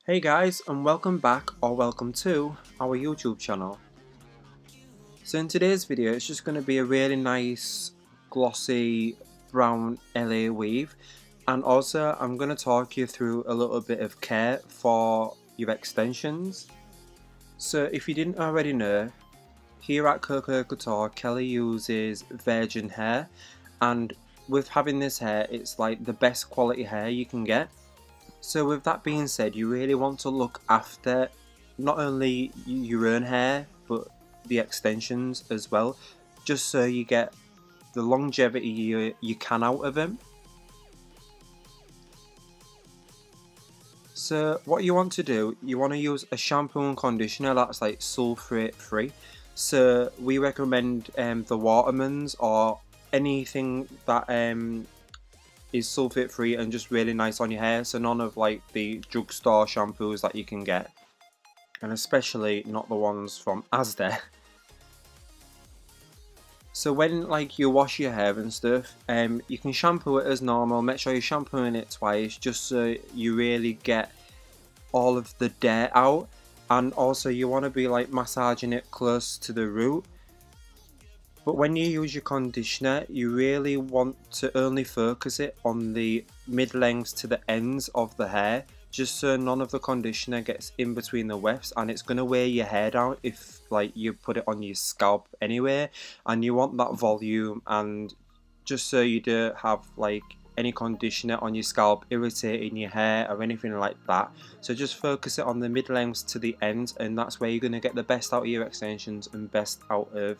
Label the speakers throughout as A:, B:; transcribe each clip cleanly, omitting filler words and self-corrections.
A: Hey guys, and welcome back or welcome to our YouTube channel. So in today's video it's just going to be a really nice glossy brown LA weave, and also I'm going to talk you through a little bit of care for your extensions. So if you didn't already know, here at CoCo Couture Kelly uses virgin hair, and with having this hair it's like the best quality hair you can get. So with that being said, you really want to look after not only your own hair but the extensions as well, just so you get the longevity you can out of them. So what you want to do, you want to use a shampoo and conditioner that's like sulfate free. So we recommend the Watermans or anything that is sulfate free and just really nice on your hair, so none of like the drugstore shampoos that you can get, and especially not the ones from Asda. So when like you wash your hair and stuff, you can shampoo it as normal. Make sure you're shampooing it twice just so you really get all of the dirt out, and also you want to be like massaging it close to the root. But when you use your conditioner, you really want to only focus it on the mid-lengths to the ends of the hair, just so none of the conditioner gets in between the wefts, and it's going to wear your hair down if like you put it on your scalp anyway, and you want that volume, and just so you don't have like any conditioner on your scalp irritating your hair or anything like that. So just focus it on the mid-lengths to the ends, and that's where you're going to get the best out of your extensions and best out of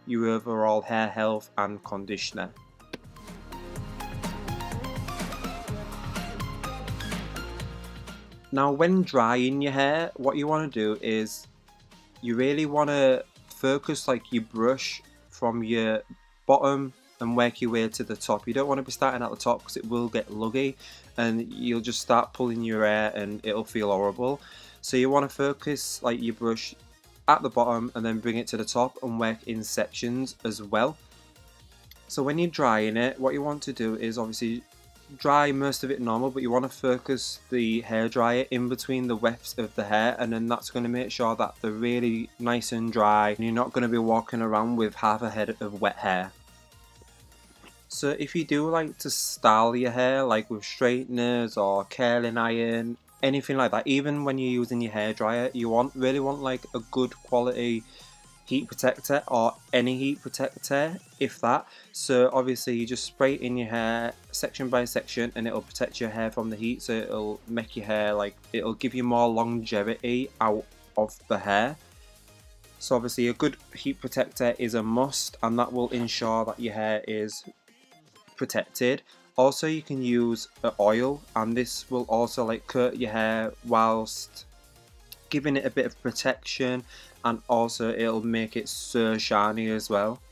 A: your overall hair health and conditioner. Now when drying your hair, what you want to do is you really want to focus like your brush from your bottom and work your way to the top. You don't want to be starting at the top because it will get luggy and you'll just start pulling your hair and it'll feel horrible. So you want to focus like your brush at the bottom and then bring it to the top and work in sections as well. So when you're drying it, what you want to do is obviously dry most of it normal, but you want to focus the hairdryer in between the wefts of the hair, and then that's going to make sure that they're really nice and dry and you're not going to be walking around with half a head of wet hair. So if you do like to style your hair like with straighteners or curling iron, anything like that, even when you're using your hairdryer, you really want like a good quality heat protector or any heat protector, if that. So obviously you just spray it in your hair section by section and it'll protect your hair from the heat, so it'll make your hair like, it'll give you more longevity out of the hair. So obviously a good heat protector is a must, and that will ensure that your hair is protected. Also you can use an oil, and this will also like coat your hair whilst giving it a bit of protection, and also it'll make it so shiny as well.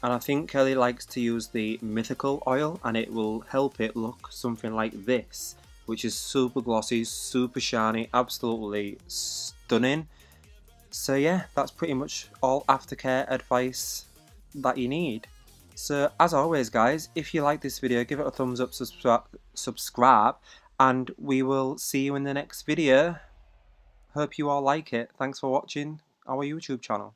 A: And I think Kelly likes to use the mythical oil, and it will help it look something like this, which is super glossy, super shiny, absolutely stunning. So yeah, that's pretty much all aftercare advice that you need. So as always guys, if you like this video, give it a thumbs up, subscribe, and we will see you in the next video. Hope you all like it. Thanks for watching our YouTube channel.